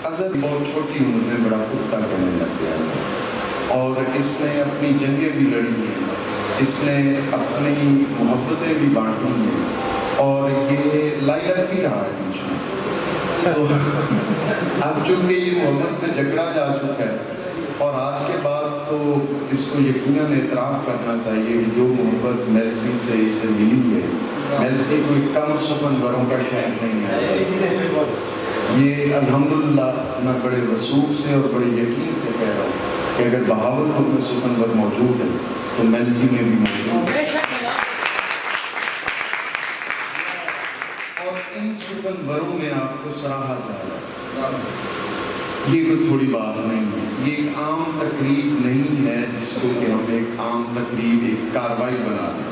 अज़र बहुत छोटी उम्र में बड़ा पुख्ता करने लग गया और इसने अपनी जंगें भी लड़ी हैं, इसने अपनी मोहब्बतें भी बांटी हैं और ये लाइलत भी रहा है बीच में। तो अब चूँकि ये मोहब्बत में झगड़ा जा चुका है और आज के बाद तो इसको यकीनन एतराफ़ करना चाहिए कि जो मोहब्बत मेलसी से इसे मिली है, मेलसी कोई कम सुपनवरों का शहर नहीं है। ये अल्हम्दुलिल्लाह मैं बड़े वसूख से और बड़े यकीन से कह रहा हूँ कि अगर बहावलपुर में सुपनवर मौजूद है तो मेलसी में भी मौजूद है। और इन सुपनवरों में आपको सराहा जाएगा, ये कोई थोड़ी बात नहीं है, ये एक आम तकरीब नहीं है जिसको कि हम एक आम तकरीब एक कार्रवाई बना दें।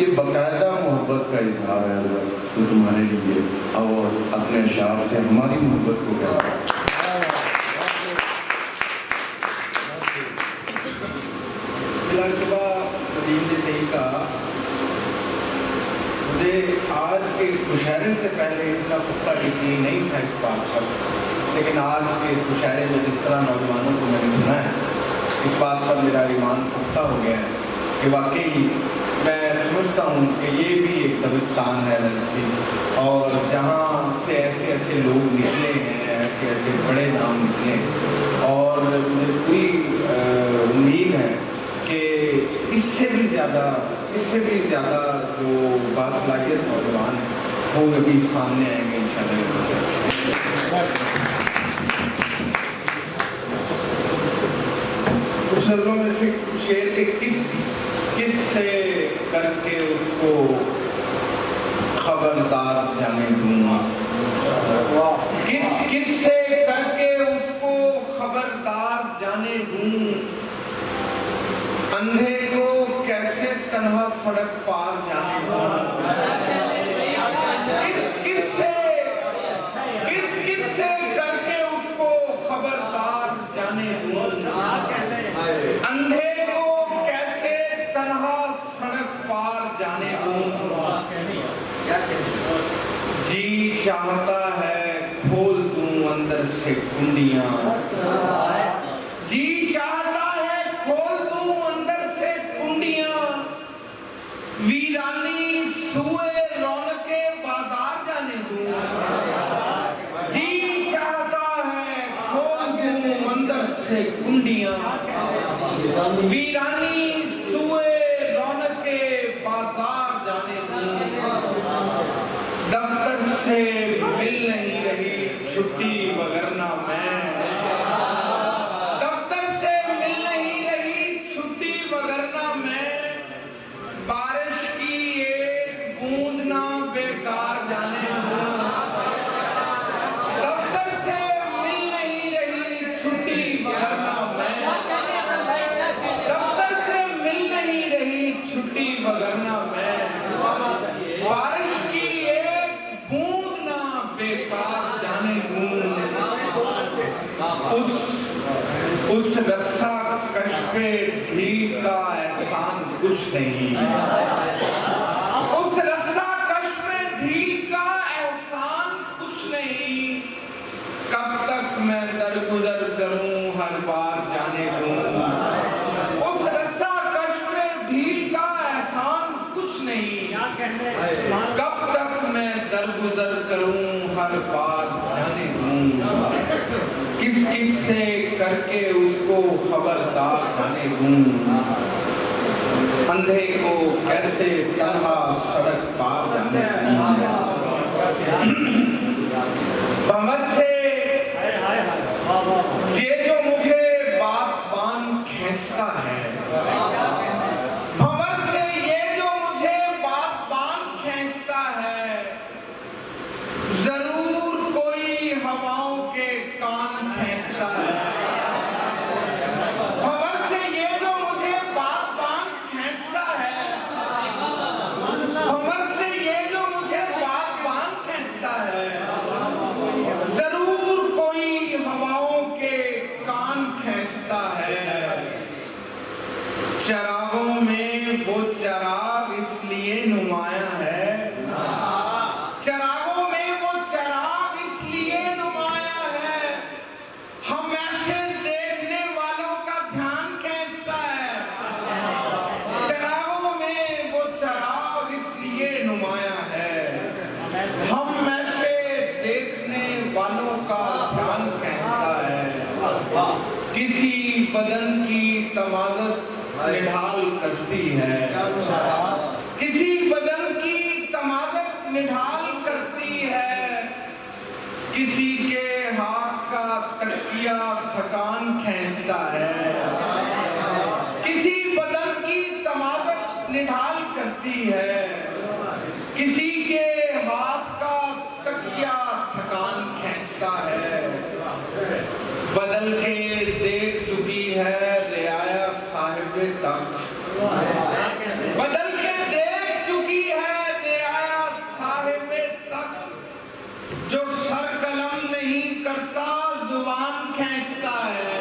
ये बाकायदा मोहब्बत का इजहार है तो तुम्हारे लिए और अपने अशार से हमारी मोहब्बत को क्या सही कहा। मुझे आज के इस मुशायरे से पहले इतना पुख्ता यकीन नहीं था इस बात पर, लेकिन आज के इस मुशायरे में जिस तरह नौजवानों को मैंने सुना है, इस बात पर मेरा ईमान पुख्ता हो गया है कि वाकई मैं समझता हूँ कि ये भी एक दबिस्तान है मेलसी, और जहाँ से ऐसे ऐसे लोग निकले हैं, ऐसे ऐसे बड़े नाम निकले, और मुझे पूरी उम्मीद है कि इससे भी ज़्यादा जो बासलाहियत नौजवान हैं वो भी सामने आएंगे इंशाअल्लाह। कुछ नज़रों में से शेर के किस से करके उसको खबरदार जाने दूंगा, किस से करके उसको खबरदार जाने दूं, अंधे को कैसे तन्हा सड़क पार जाने दूं, किस से करके उसको खबरदार जाने दूं, अंधे को कैसे तन्हा सड़क पार जाने दूं, जी चाहता है खोल दूं अंदर से कुंडियां, जी चाहता है खोल दूं अंदर से कुंडियां, वीरानी सुए रौनके बाजार जाने दूं, जी चाहता है खोल दूं अंदर से कुंडियां, वीरानी सुए रौनके बाजार जाने दूं, दफ्तर से मिल नहीं रही छुट्टी वगरना मैं, दफ्तर से मिल नहीं रही छुट्टी वगरना मैं, बारिश की एक बूंद ना बेकार जाने दूं, दफ्तर से मिल नहीं रही छुट्टी वगरना मैं, दफ्तर से मिल नहीं रही छुट्टी वगरना मैं, बारिश की एक बूंद ना बेकार जाने दूं, उस रस्सा कश्पे ढील का एहसान कुछ नहीं, उस रस्सा कश्पे ढील का एहसान कुछ नहीं, कब तक मैं दरगुजर करूं हर बार जाने दूं, उस रस्सा कश्पे ढील का एहसान कुछ नहीं, कब तक मैं दरगुजर करूं हर बार जाने दूं, किस से करके उसको खबरदार जाने दूं, अंधे को कैसे तन्हा सड़क पार जाने दूं, भंवर से ये जो मुझे बात बान खींचता है, भंवर से ये जो मुझे बात बान खींचता है, जरूर कोई हवाओं के कान खींचता है, भंवर से ये जो मुझे बात बान खींचता है, भंवर से ये जो मुझे बात बान खींचता है, जरूर कोई हवाओं के कान खींचता है, चरागों में वो चराग इसलिए नुमाया है, चरागों में वो चराग इसलिए नुमाया है किसी बदन की तमादत निढाल करती है, किसी बदन की तमादत निढाल करती है, किसी के हाथ का तकिया थकान खींचता है, किसी बदन की तमादत निढाल करती है, किसी के हाथ का तकिया थकान खींचता है। बदल के देख चुकी है रियाया साहिबे तख्त, बदल के देख चुकी है रियाया साहिबे तख्त, जो सर कलम नहीं करता जुबान खींचता है।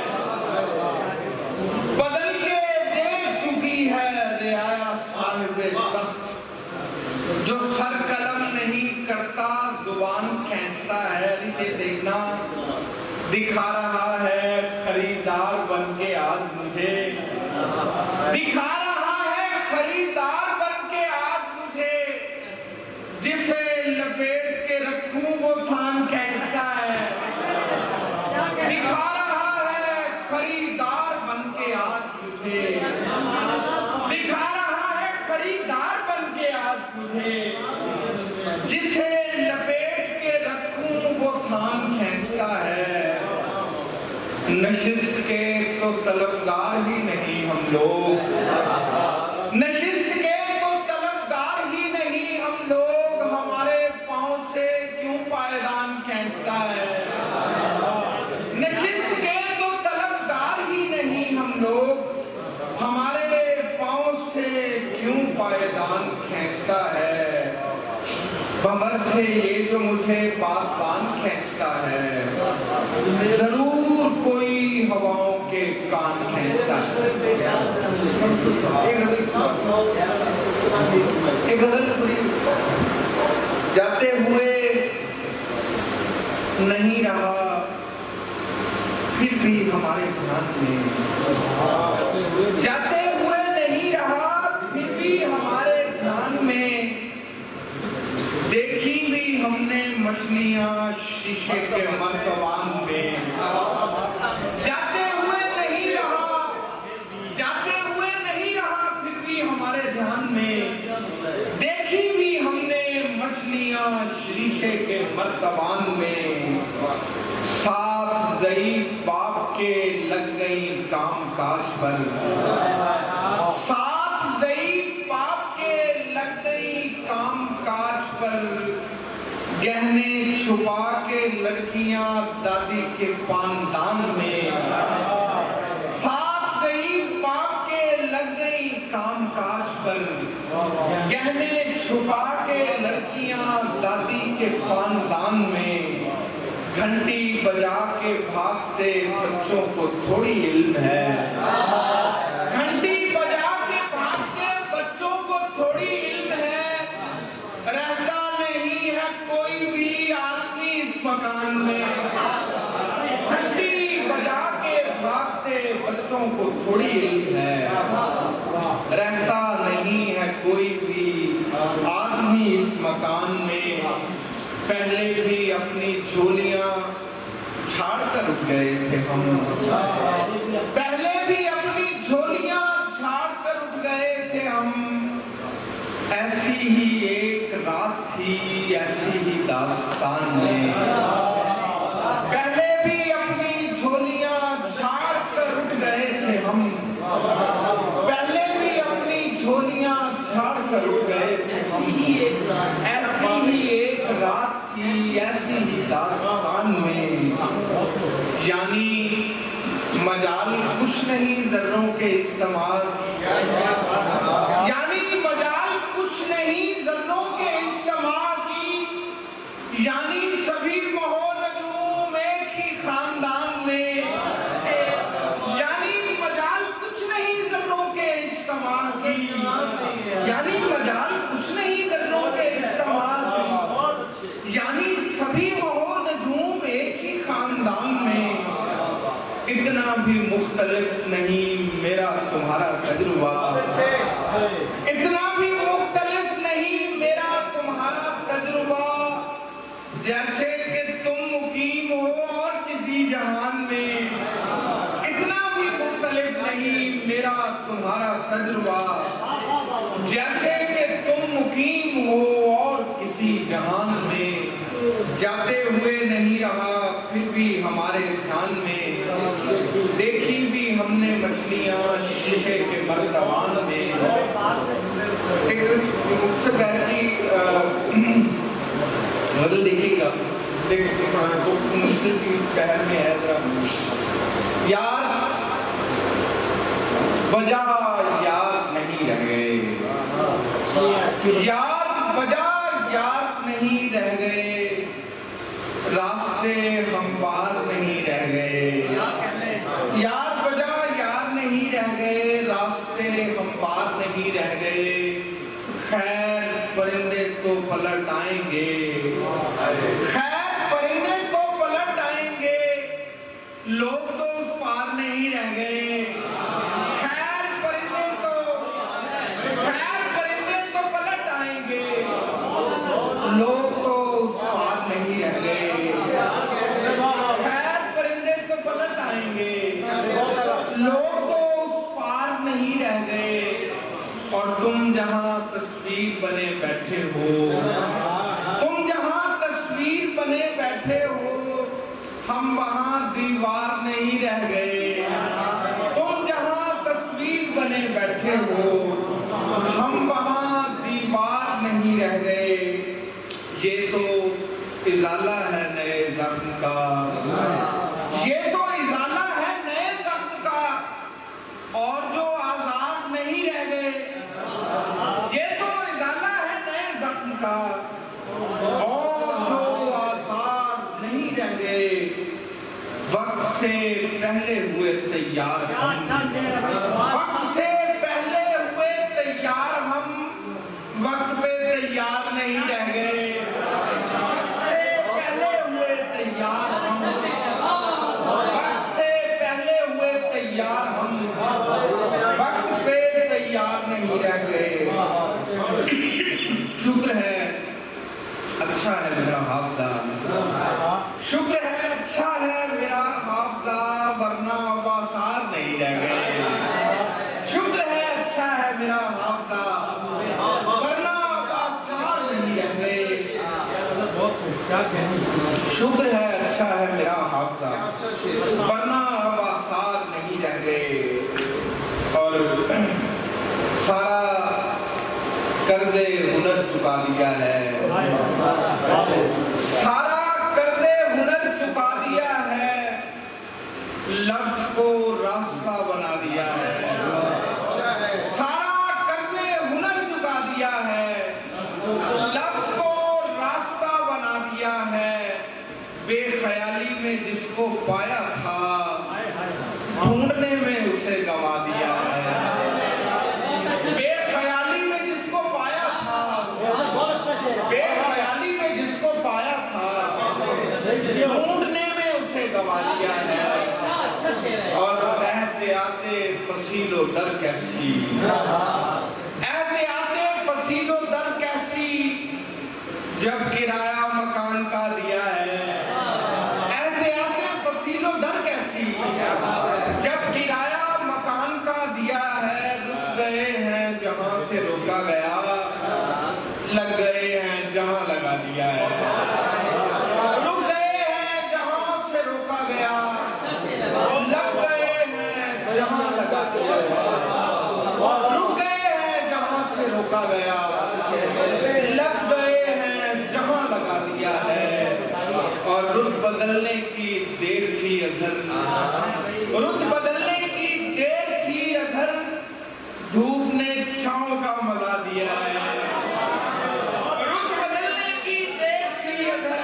बदल के देख चुकी है रियाया साहिबे तख्त, जो सर कलम नहीं करता जुबान खींचता है। इसे देखना, दिखा रहा है खरीदार बनके आज मुझे, दिखा रहा है खरीदार बनके आज मुझे, जिसे लपेट के रखूं वो थान खींचता है। दिखा रहा है खरीदार बनके आज मुझे, दिखा रहा है खरीदार बनके आज मुझे, जिसे लपेट के रखूं वो थान खींचता है। नशिस्त के तो तलबगार ही नहीं हम लोग, नशिस्त के तो तलबगार ही नहीं हम लोग, हमारे पांव से क्यों पायदान खींचता है। नशिस्त के तो तलबगार ही नहीं हम लोग, हमारे पांव से क्यों पायदान खींचता है। कमर से ये जो मुझे बात खींचता है, जरूर कोई हवाओं के कान खींचता है। एक गजल जाते हुए नहीं रहा फिर भी हमारे ध्यान में, जाते हुए नहीं रहा फिर भी हमारे ध्यान में, देखी भी हमने मछलियां शीशे के मर्तबान में। जाते हुए नहीं रहा, जाते हुए नहीं रहा फिर भी हमारे ध्यान में, देखी भी हमने मछलियां शीशे के मर्तबान में। सात ज़ईफ बाप के लग गई काम काज पर, सात ज़ईफ बाप के लग गई काम काज पर, गहने छुपा के लड़कियां दादी के पानदान में। सात ज़ईफ बाप के लग गई काम काज पर, गहने छुपा के लड़कियां दादी के पानदान में। घंटी बजा के भागते बच्चों को थोड़ी इल्म है, घंटी बजा के भागते बच्चों को थोड़ी इल्म है। रहता नहीं है कोई भी आदमी इस मकान में, घंटी बजा के भागते बच्चों को थोड़ी इल्म है। रहता नहीं है कोई भी आदमी इस मकान में। पहले भी अपनी झोलियां झाड़ कर उठ गए थे हम, पहले भी अपनी झोलियां झाड़ कर उठ गए थे हम। ऐसी ही एक रात थी ऐसी ही दास्तान में, पहले भी अपनी झोलियां झाड़ कर उठ गए थे हम, पहले भी अपनी झोलियां झाड़ कर उठ गए थे हम। ऐसी ही एक रात थी ऐसी ही दास्तान में। यानी मजाल कुछ नहीं जर्रों के इस्तेमाल, यानी मजाल कुछ नहीं जर्रों के इस्तेमाल की, यानी सभी महोनजूम एक ही खानदान में। यानी मजाल कुछ नहीं जर्रों के इस्तेमाल की, यानी मजाल कुछ नहीं जर्रों के इस्तेमाल की, यानी सभी महोनजूम एक ही खानदान में। इतना भी मुख्तलिफ नहीं मेरा तुम्हारा तजुर्बा, इतना भी मुख्तलिफ नहीं मेरा तुम्हारा तजुर्बा। जैसे कि तुम मुकीम हो और किसी जहान में, इतना मेरा तुम्हारा तजुर्बा, जैसे कि तुम मुकीम हो और किसी जहान में, जाते हुए नहीं रहा फिर भी हमारे ध्यान में, देखी भी हमने मछलियां शीशे के मर्तबान में। एक देखिएगा, तो मुश्किल सी पहल में है यार, वजह याद नहीं रह गए, यार वजह याद नहीं रह गए, रास्ते हम पार नहीं रह गए, यार वजह याद नहीं रह गए, रास्ते हम पार नहीं रह गए, खैर परिंदे तो पलट आएंगे, खैर परिंदे तो पलट आएंगे, लोग तो उस पार नहीं रह गए, खैर परिंदे तो पलट आएंगे, लोग तो उस पार नहीं रह गए, खैर परिंदे तो पलट आएंगे, लोग तो उस पार नहीं रह गए, और तुम जहां तस्वीर बने बैठे हो, तुम जहां तस्वीर बने बैठे हो, हम वहां दीवार नहीं रह गए, तुम जहां तस्वीर बने बैठे हो, हम वहां दीवार नहीं रह गए, ये तो इजाला है नए जख्म का, ये तो इजाला है नए जख्म का, और जो आजाद नहीं रह गए, ये तो इजाला है नए जख्म का, और जो आसार नहीं रह गए, वक्त से पहले हुए तैयार हम, वक्त से पहले हुए तैयार हम, वक्त पे तैयार नहीं रह गए, वक्त से पहले हुए तैयार हम, वक्त से पहले हुए तैयार हम, वक्त पे तैयार नहीं रह गए। शुक्र है अच्छा है मेरा हाफजा, शुक्र है अच्छा है मेरा हाफजा, वरना आसार नहीं रह गए, शुक्र है अच्छा है मेरा हाफजा, वरना आसार नहीं रह गए, शुक्र है अच्छा है मेरा हाफजा, वरना आसार नहीं रह गए, और सारा कर्जे हुनर चुका दिया है, सारा कर्जे हुनर चुका दिया है, लफ्ज को रास्ता बना दिया है, सारा कर्जे हुनर चुका दिया है, लफ्ज को रास्ता बना दिया है, बेख्याली में जिसको पाया था, ढूंढने में उसे गवा दिया है, बेख्याली में जिसको पाया था, बेख्याली में जिसको पाया था, ढूंढने में उसे गवा दिया है, और एहतियाते फसीलो दर कैसी, एहतियाते फसीलो दर कैसी, जब किराया मकान का दिया है, एहतियाते फसीलो दर कैसी, जब किराया मकान का दिया है, रुक गए हैं जहां से रोका गया, लग गए हैं जहां लगा दिया है, रुक गए हैं जहां से रोका गया, लग गए हैं जहां लगा दिया है, रुक गए हैं जहां से रोका गया, लग गए हैं जहां लगा दिया है, और रुख बदलने की देर थी अधर, रुख बदलने की देर थी अधर, धूप ने छांव का मजा दिया है, रुख बदलने की देर थी अधर,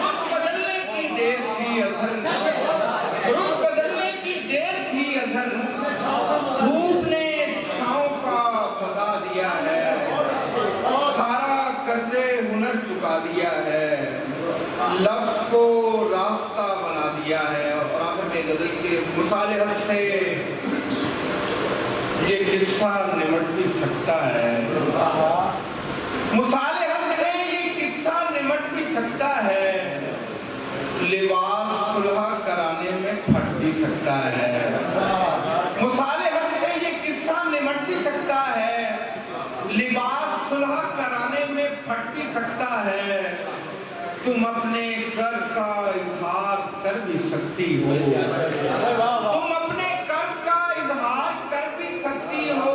रुख बदलने की देर थी अधर, रुख बदलने की देर थी अधर, धूप ने छांव का मजा दिया है, सारा कर्जे हुनर चुका दिया है, लफ्ज को रास्ता बना दिया है, और आखिर में गजल के मुसालिहत से ये किस्सा निमट भी सकता है, मुसालिहत से ये किस्सा निमट भी सकता है, लिबास सुलह कराने में फट भी सकता है, कर भी सकती हो, तुम अपने कर्म का इजहार कर भी सकती हो,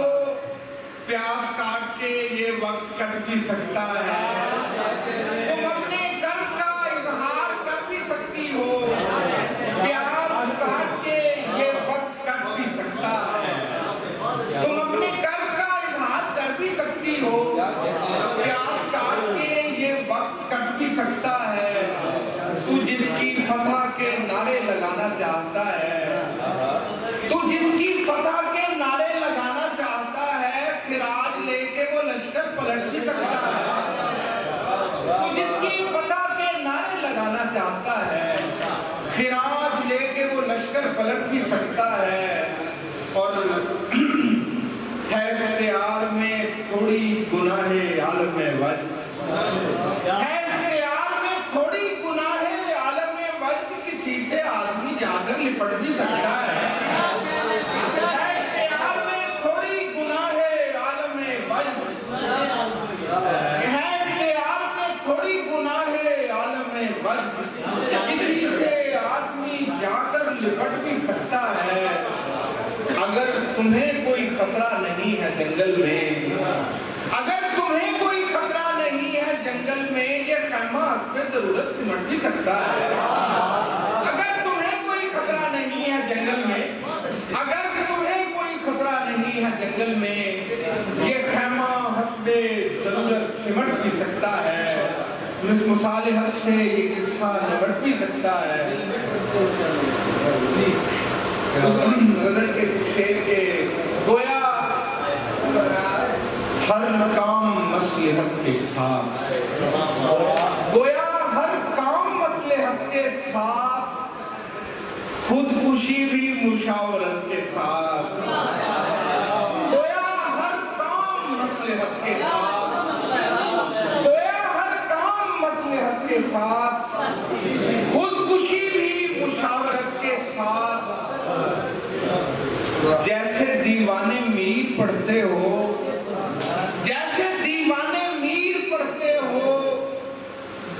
प्यास काट के ये वक्त कट भी सकता है। तुम अपने कर्म का इजहार कर भी सकती हो, प्यास काट के ये वक्त कट भी सकता है। तुम अपने कर्म का इजहार कर भी सकती हो, प्यास काट के ये वक्त कट भी सकता है। तू जिसकी फतह के नारे लगाना चाहता है, तू जिसकी फतह के नारे लगाना चाहता है, फिर आज लेके वो लश्कर पलट भी सकता है। तू जिसकी फतह के नारे लगाना चाहता है, फिर आज लेके वो लश्कर पलट भी सकता है। और है इख्तियार में थोड़ी गुनाहे आलम वज्द, है इख्तियार में थोड़ी गुनाहे आलम वज्द, किसी से आदमी जाकर लिपट भी सकता है। है इख्तियार में थोड़ी गुनाहे आलम वज्द, है इख्तियार में थोड़ी गुनाहे आलम वज्द, किसी से आदमी जाकर लिपट भी सकता है। अगर तुम्हें कोई खतरा नहीं है जंगल में, अगर तुम्हें कोई खतरा नहीं है जंगल में, ये खैमा हस्बे जरूरत सिमट भी सकता है। अगर तुम्हें कोई खतरा नहीं है जंगल में, अगर तुम्हें कोई खतरा नहीं है जंगल में, ये खैमा हस्बे जरूरत सिमट भी सकता है। इस मुसालिहत से ये किस्सा निपट भी सकता है। गजल के शेर के गोया हर काम मसलहत के साथ, गोया हर काम मसलहत के साथ, खुदकुशी भी मुशावरत के साथ। गोया हर काम मसलहत के साथ, गोया हर काम मसलहत के साथ, खुदकुशी भी मुशावरत के साथ। जैसे दीवाने मीर पढ़ते हो, जैसे दीवाने मीर पढ़ते हो,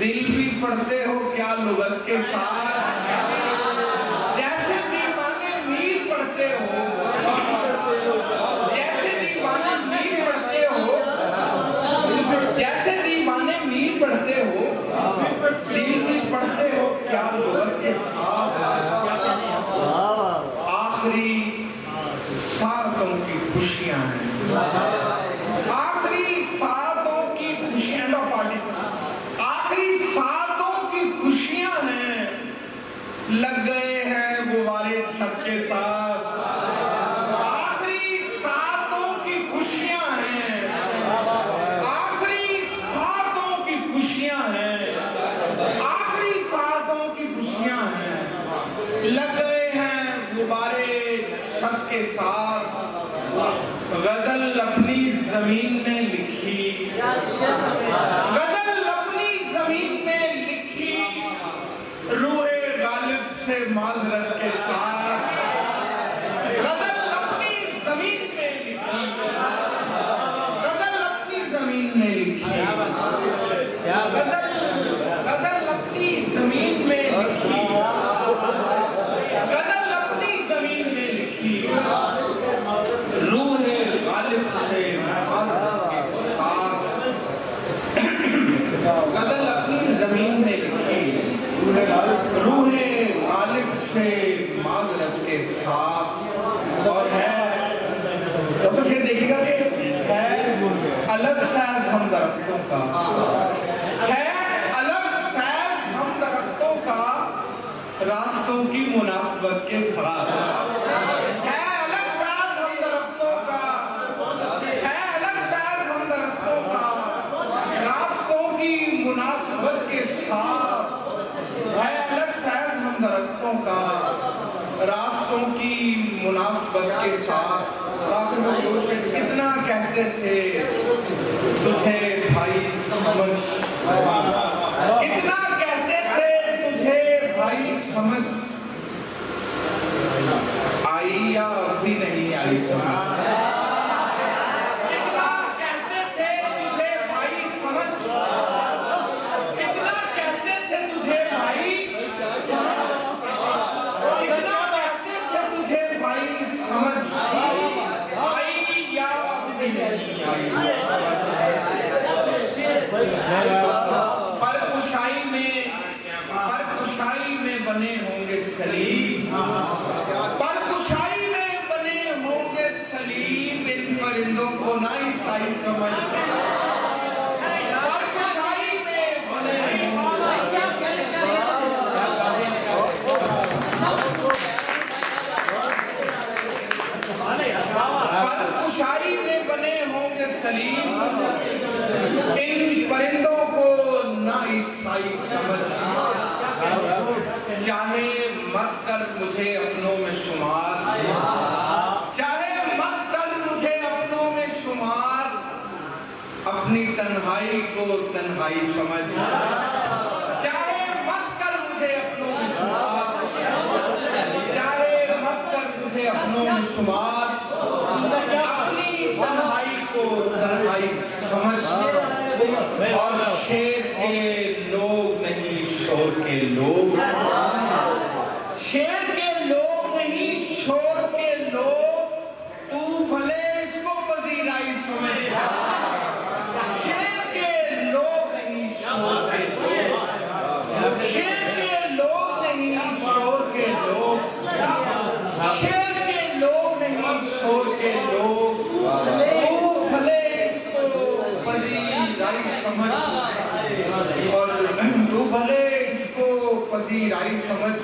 दिल भी पढ़ते हो क्या लुगत के साथ। जैसे दीवाने मीर पढ़ते हो, जैसे दीवाने मीर पढ़ते हो, जैसे दीवाने मीर पढ़ते हो, दिल भी पढ़ते हो क्या लुगत के साथ। आखिरी सातों की खुशियां हैं, आखिरी सातों की खुशियां, आखिरी सातों की खुशियां हैं, लग गए हैं वो वाले सबके साथ। आखिरी सातों की खुशियां हैं, आखिरी सातों की खुशियां हैं, आखिरी सातों की खुशियां हैं, लग गए हैं गुब्बारे छत के साथ। गजल अपनी जमीन में लिखी, गजल अपनी जमीन में लिखी, रूहे गालिब से माजरत के साथ। गजल अपनी जमीन में लिखी, गजल अपनी जमीन में लिखी, गजल अपनी जमीन में लिखी, गजल अपनी जमीन में लिखी, रूहे गालिब से माजरत के साथ। गजल अपनी जमीन में लिखी, रूहे गालिब से माजरत के साथ। और है तो फिर देखिएगा कि है अलग फैज हम दरख्तों का, है अलग फैज हम दरख्तों का, रास्तों की मुनासबत के साथ। है अलग फैज हम दरख्तों का, है अलग फैज हम दरख्तों का, रास्तों की मुनासबत के साथ। है अलग फैज हम दरख्तों का, रास्तों की मुनासबत के साथ। कितना कहते थे तुझे भाई समझ, कितना कहते थे तुझे भाई समझ, आई या अभी नहीं आई समझ। कितना कहते थे तुझे भाई समझ, कितना कहते थे तुझे भाई, होंगे सलीम, परकुशाई में बने होंगे सलीम, इन परिंदों को ना ईसाई समझ। परकुशाई में बने होंगे सलीम, इन परिंदों को ना ईसाई समझ। चाहे मत कर मुझे अपनों में शुमार, चाहे मत कर मुझे अपनों में शुमार, अपनी तन्हाई को तन्हाई समझ। चाहे मत कर मुझे अपनों में शुमार, चाहे मत कर मुझे अपनों में शुमार, अपनी तन्हाई को तन्हाई समझ। और शेर के लोग नहीं शोर के लोग, शेर के लोग नहीं शोर के लोग, तू भले इसको पजीराई समझ। शेर के लोग नहीं शोर के लोग, शेर के लोग नहीं शोर के लोग, शेर के लोग नहीं शोर के लोग, तू भले इसको पजीराई समझ। और तू भले इसको पजीराई समझ।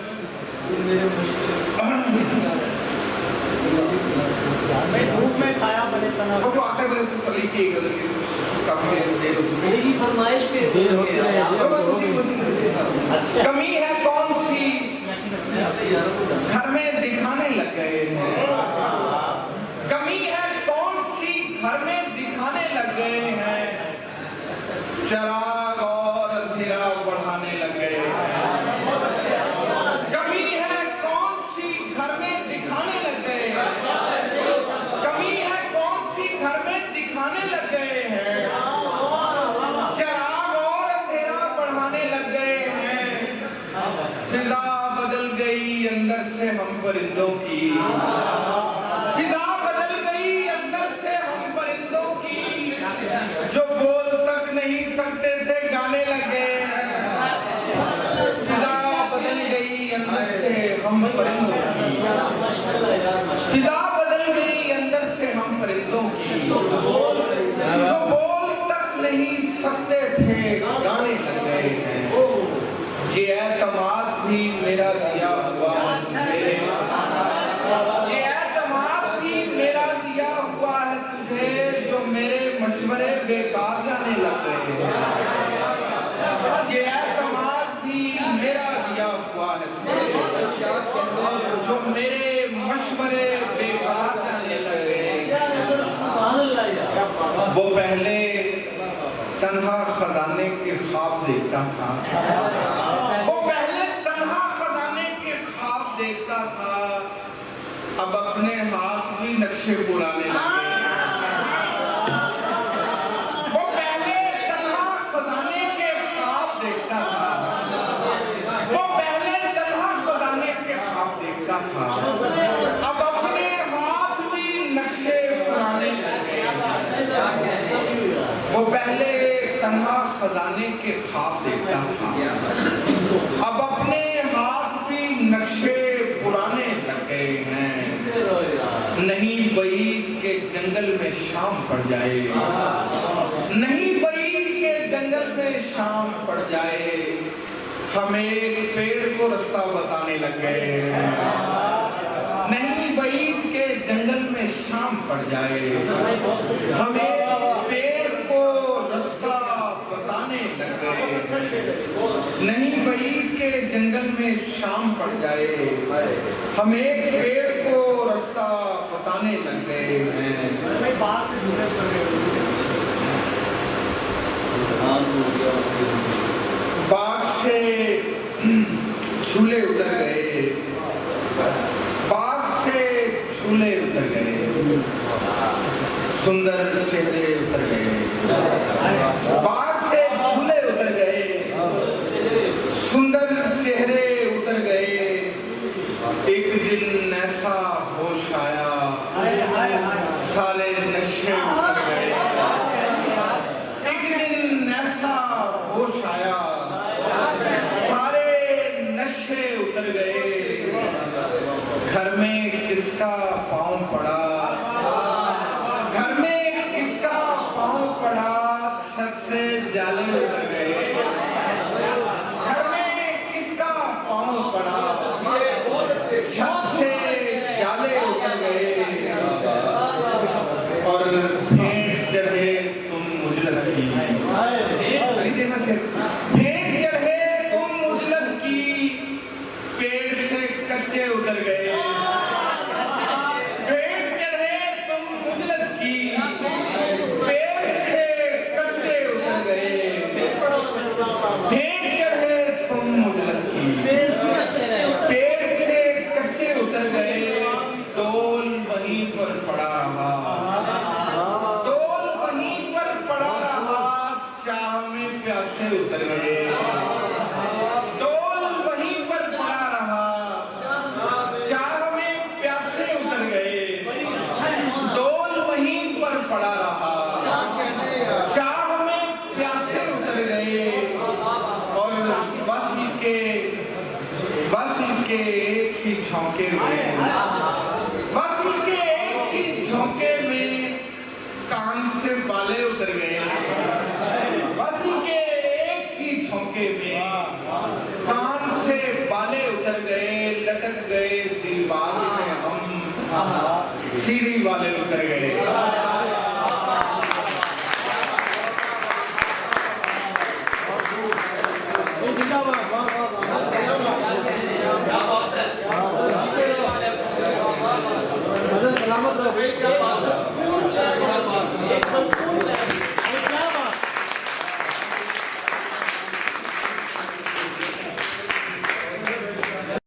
धूप में साया बने तना तो आकर बड़े से फली की गलत काफी देर हो चुकी मेरी फरमाइश पे देर हो गया। अच्छा कमी है कौन सी घर में दिखाने लग गए हैं, कमी है कौन सी घर में दिखाने लग गए हैं, चिराग और अंधेरा बढ़ाने लग गए हैं। कमी है कौन सी घर में दिखाने लग गए हैं, कमी है कौन सी घर में दिखाने लग गए हैं, चिराग और अंधेरा बढ़ाने लग गए हैं। फिजा बदल गई अंदर से हम परिंदों की, फिजा बदल गई अंदर से हम परिंदों की, जो बोल तक नहीं सकते थे गाने लगे। फिजा बदल गई अंदर से हम परिंदों की, फिजा बदल गई अंदर से हम परिंदों की, जो बोल तक नहीं सकते थे गाने लग गए हैं। ये एतमाद भी मेरा दिया हुआ है तुझे, ये एतमाद भी मेरा दिया हुआ है तुझे, जो मेरे मशवरे बेकार जाने लग गए हैं। ये एतमाद भी मेरा दिया हुआ है तुझे, जो मेरे मशवरे बेकार जाने लग गए। वो पहले तन्हा खजाने के ख्वाब देखता था, वो पहले तन्हा खजाने के ख्वाब देखता था, अब अपने हाथ भी नक्शे पुराने लगे। वो पहले तन्हा खजाने के ख्वाब देखता था, वो पहले तन्हा खजाने के ख्वाब देखता था, अब अपने हाथ भी नक्शे पुराने लगे। वो पहले तन्हा खजाने के ख्वाब देखता था, अब अपने हाथ भी नक्शे पुराने लग गए हैं। नहीं बईद के जंगल में शाम पड़ जाए, नहीं बईद के जंगल में शाम पड़ जाए, हम एक पेड़ को रास्ता बताने लग गए हैं। नहीं बईद के जंगल में शाम पड़ जाए, हम एक पेड़ को रास्ता बताने लग गए। नहीं बईद के जंगल में शाम पड़ जाए, हम एक पेड़ को रास्ता बताने लग गए हैं। बाग से झूले उतर गए, बाग से झूले उतर गए, सुंदर चेहरे उतर गए। बाग से झूले उतर गए, सुंदर चेहरे उतर गए। एक दिन ऐसा होश आया, सारे नशे उतर गए। एक दिन ऐसा होश आया, सारे नशे उतर गए। घर में किसका पांव पड़ा, घर में किसका पांव पड़ा, छत से जाले उतर गए। घर में किसका पांव पड़ा, छत से जाले उतर गए। और भेंट चढ़े तुम मुझलत की, भेंट चढ़े तुम मुझलत की, पेड़ से कच्चे उतर गए। भेंट चढ़े तुम मुझलत की, पेड़ से कच्चे उतर गए। भेंट चढ़े तुम मुझलत की, पेड़ से कच्चे उतर गए। डोल वहीं पर पड़ा रहा, डोल वहीं पर पड़ा रहा, चाह में प्यासे उतर गए। डोल वहीं पर पड़ा रहा, चाह में प्यासे उतर गए। डोल वहीं पर पड़ा रहा, चाह में प्यासे उतर गए। और बस के एक ही झोंके में, बस के एक ही झोंके में कान से बाले उतर गए। बस के एक ही झोंके में कान से बाले उतर गए। लटक गए दीवार में हम, सीढ़ी वाले उतर गए। सलामत रहो।